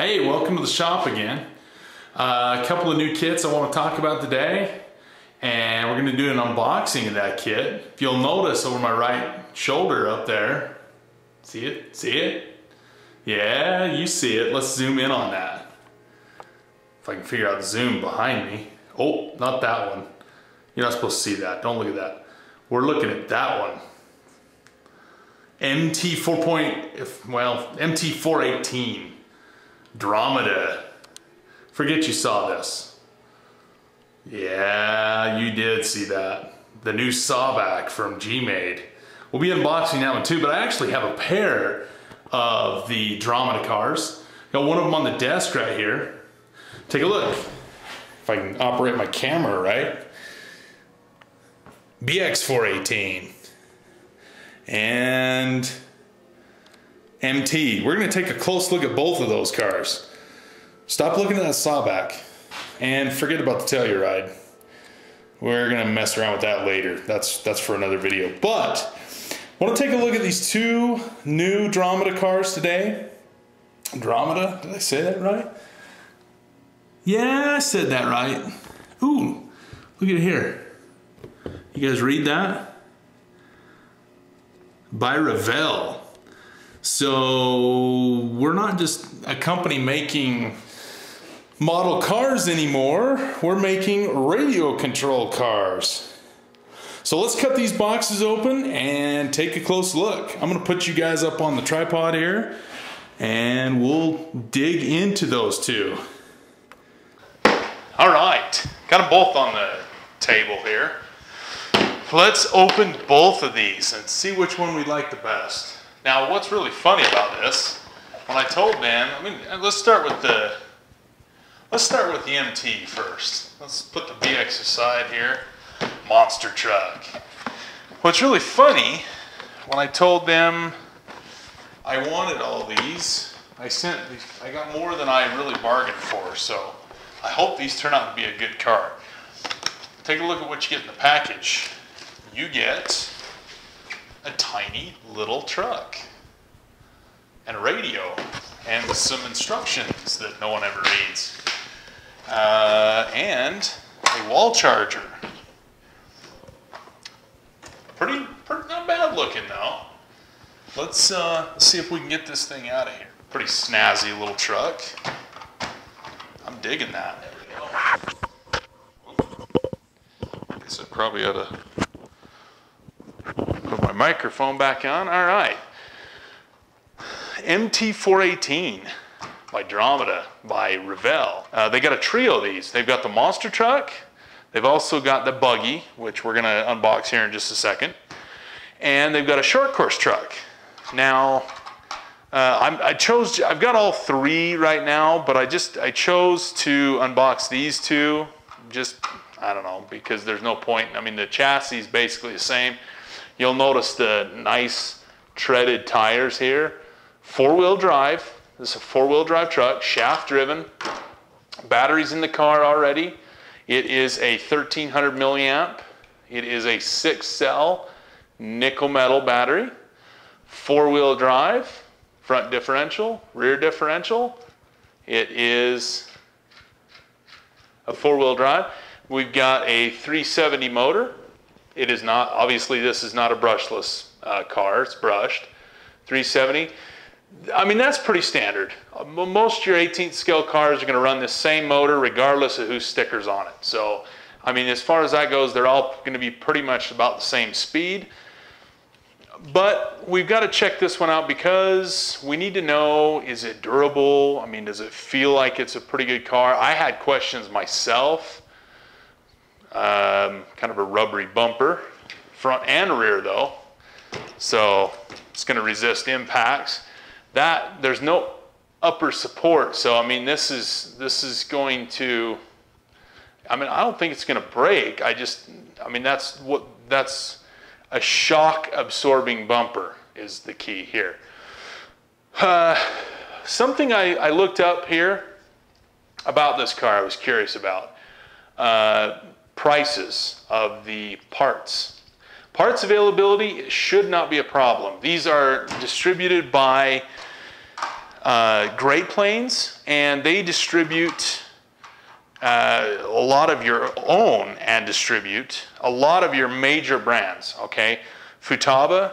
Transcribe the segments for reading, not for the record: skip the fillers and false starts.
Hey, welcome to the shop again. A couple of new kits I want to talk about today, and we're going to do an unboxing of that kit. If you'll notice over my right shoulder up there, see it? See it? Yeah, you see it. Let's zoom in on that. If I can figure out the zoom behind me. Oh, not that one. You're not supposed to see that. Don't look at that. We're looking at that one. MT4.18 Dromida. Forget you saw this. Yeah, you did see that. The new sawback from G-Made. We'll be unboxing that one too, but I actually have a pair of the Dromida cars. Got one of them on the desk right here. Take a look. If I can operate my camera right. BX4.18 and MT. We're going to take a close look at both of those cars. Stop looking at that sawback and forget about the Telluride. We're going to mess around with that later. That's for another video. But I want to take a look at these two new Dromida cars today. Dromida? Did I say that right? Yeah, I said that right. Ooh, look at here. You guys read that? By Revell. So we're not just a company making model cars anymore. We're making radio control cars. So let's cut these boxes open and take a close look. I'm gonna put you guys up on the tripod here and we'll dig into those two. All right, got them both on the table here. Let's open both of these and see which one we like the best. Now, what's really funny about this, when I told Dan, let's start with the MT first. Let's put the BX aside here. Monster truck. What's really funny, when I told them I wanted all these, I got more than I really bargained for, so I hope these turn out to be a good car. Take a look at what you get in the package. You get a tiny little truck and a radio and some instructions that no one ever reads, and a wall charger. Pretty not bad looking though. Let's see if we can get this thing out of here. Pretty snazzy little truck. I'm digging that. There we go. I guess I probably ought to put my microphone back on. All right. MT4.18 by Dromida by Revell. They got a trio of these. They've got the monster truck. They've also got the buggy, which we're going to unbox here in just a second. And they've got a short course truck. Now, I've got all three right now, but I chose to unbox these two. Just, I don't know, because there's no point. I mean, the chassis is basically the same. You'll notice the nice treaded tires here. Four-wheel drive. This is a four-wheel drive truck, shaft driven. Batteries in the car already. It is a 1300 milliamp. It is a 6-cell nickel metal battery. Four-wheel drive, front differential, rear differential. It is a four-wheel drive. We've got a 370 motor. It is not, obviously this is not a brushless car, it's brushed. 370, I mean that's pretty standard. Most of your 18th scale cars are gonna run this same motor regardless of whose sticker's on it. So, I mean as far as that goes, they're all gonna be pretty much about the same speed. But we've gotta check this one out because we need to know, is it durable? I mean, does it feel like it's a pretty good car? I had questions myself. Kind of a rubbery bumper, front and rear though, so it's going to resist impacts. There's no upper support, so I mean this is going to, I don't think it's going to break. that's a shock absorbing bumper is the key here. Something I looked up here about this car I was curious about. Prices of the parts. Parts availability should not be a problem. These are distributed by Great Plains, and they distribute a lot of your own and distribute a lot of your major brands, okay? Futaba,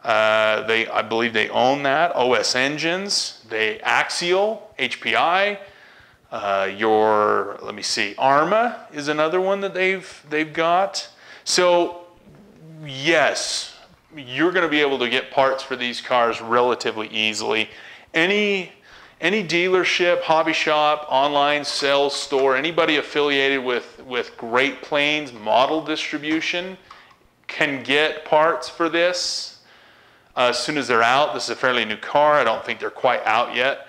I believe they own that. OS Engines, Axial, HPI, let me see, Arma is another one that they've got. So yes, you're going to be able to get parts for these cars relatively easily. Any dealership, hobby shop, online sales store, anybody affiliated with Great Plains model distribution can get parts for this as soon as they're out. This is a fairly new car. I don't think they're quite out yet.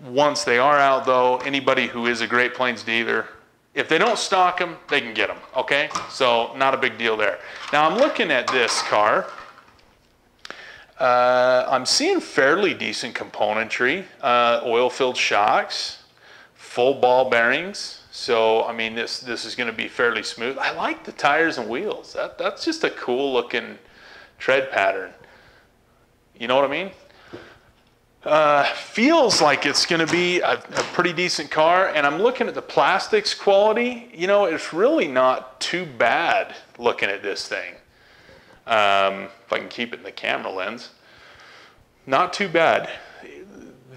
Once they are out, though, anybody who is a Great Plains dealer, if they don't stock them, they can get them, okay? So not a big deal there. Now I'm looking at this car. I'm seeing fairly decent componentry, oil-filled shocks, full ball bearings. So, I mean, this is going to be fairly smooth. I like the tires and wheels. That's just a cool looking tread pattern. You know what I mean? Feels like it's going to be a pretty decent car. And I'm looking at the plastics quality. You know, it's really not too bad looking at this thing. If I can keep it in the camera lens. Not too bad.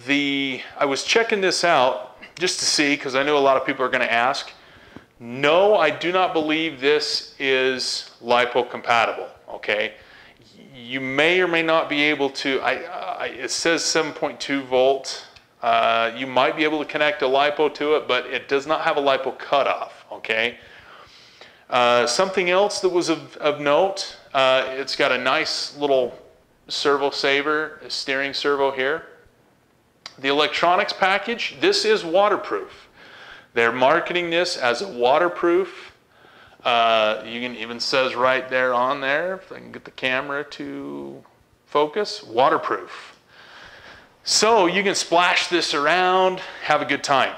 I was checking this out just to see, because I know a lot of people are going to ask. No, I do not believe this is Lipo compatible, okay? You may or may not be able to, it says 7.2 volt. You might be able to connect a Lipo to it, but it does not have a Lipo cutoff, okay? Something else that was of note, it's got a nice little Servo Saver steering servo here. The electronics package, this is waterproof. They're marketing this as a waterproof. Even says right there on there, if I can get the camera to focus, waterproof. So you can splash this around, have a good time.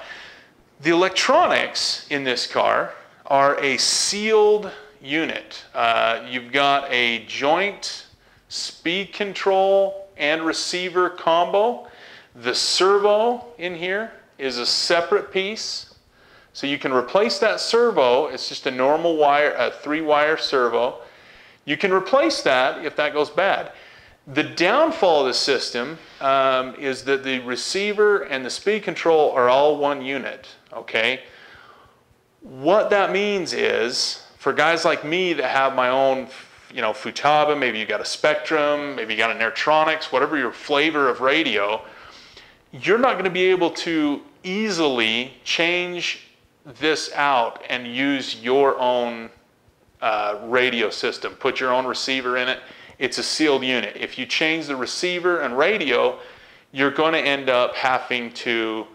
The electronics in this car are a sealed unit. You've got a joint speed control and receiver combo. The servo in here is a separate piece. So you can replace that servo. It's just a normal wire, a 3-wire servo. You can replace that if that goes bad. The downfall of the system is that the receiver and the speed control are all one unit, okay? What that means is, for guys like me that have my own, Futaba, maybe you got a Spectrum, maybe you got an Airtronics, whatever your flavor of radio, you're not going to be able to easily change this out and use your own radio system. Put your own receiver in it. It's a sealed unit. If you change the receiver and radio, you're going to end up having to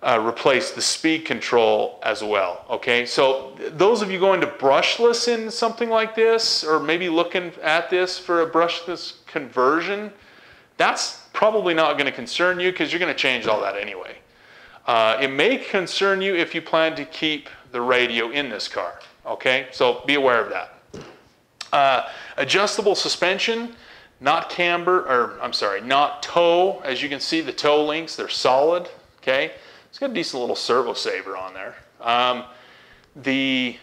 replace the speed control as well, okay? So those of you going to brushless in something like this, or maybe looking at this for a brushless conversion, that's probably not going to concern you because you're going to change all that anyway. It may concern you if you plan to keep the radio in this car, okay? So be aware of that. Adjustable suspension, not toe. As you can see, the toe links, they're solid, okay? It's got a decent little Servo Saver on there. The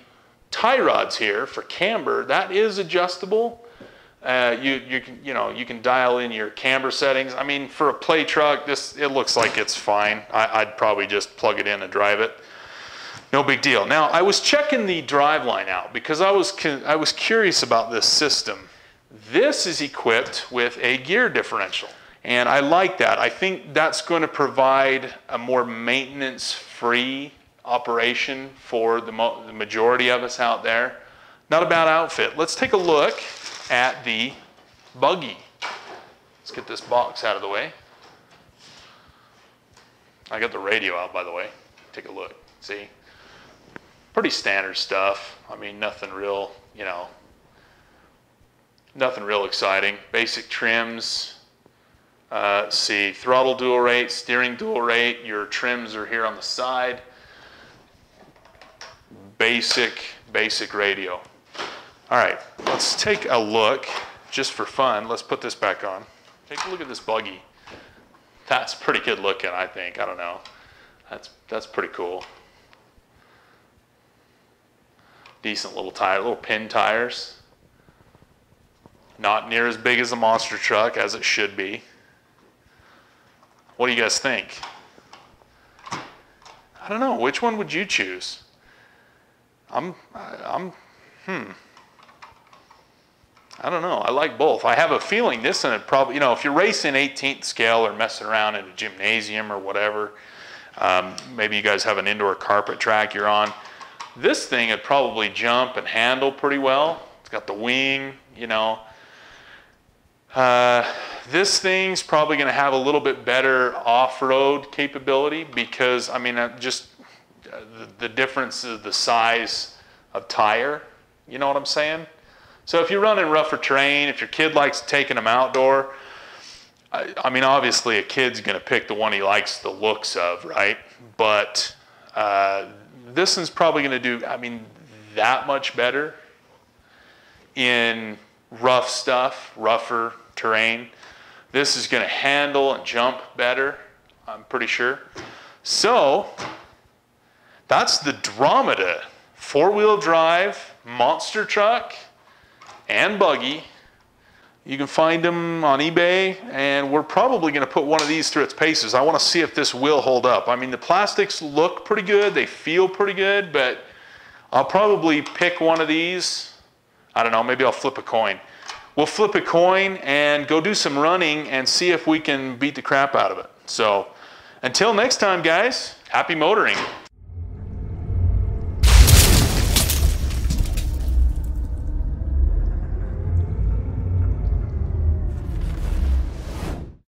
tie rods here for camber, that is adjustable. You can dial in your camber settings. I mean, for a play truck, it looks like it's fine. I'd probably just plug it in and drive it. No big deal. Now, I was checking the driveline out because I was curious about this system. This is equipped with a gear differential, and I like that. I think that's going to provide a more maintenance-free operation for the majority of us out there. Not a bad outfit. Let's take a look at the buggy. Let's get this box out of the way. I got the radio out, by the way. Take a look. See? Pretty standard stuff. I mean, nothing real, nothing real exciting. Basic trims. See, throttle dual rate, steering dual rate. Your trims are here on the side. Basic radio. All right, let's take a look, just for fun. Let's put this back on. Take a look at this buggy. That's pretty good looking, I think. I don't know. That's pretty cool. Decent little tire, little pin tires. Not near as big as a monster truck as it should be. What do you guys think? I don't know. Which one would you choose? I don't know. I like both. I have a feeling this one would probably, you know, if you're racing 18th scale or messing around in a gymnasium or whatever, maybe you guys have an indoor carpet track you're on, this thing would probably jump and handle pretty well. It's got the wing, you know. This thing's probably going to have a little bit better off-road capability because, I mean, just the difference is the size of tire, you know what I'm saying? So if you're running rougher terrain, if your kid likes taking them outdoor, I mean, obviously a kid's going to pick the one he likes the looks of, right? But this one's probably going to do, I mean, that much better in rough stuff, rougher terrain. This is going to handle and jump better, I'm pretty sure. So that's the Dromida four-wheel drive monster truck and buggy. You can find them on eBay, and we're probably going to put one of these through its paces. I want to see if this will hold up. I mean, the plastics look pretty good, they feel pretty good, but I'll probably pick one of these. I don't know, maybe I'll flip a coin. We'll flip a coin and go do some running and see if we can beat the crap out of it. So until next time, guys, happy motoring.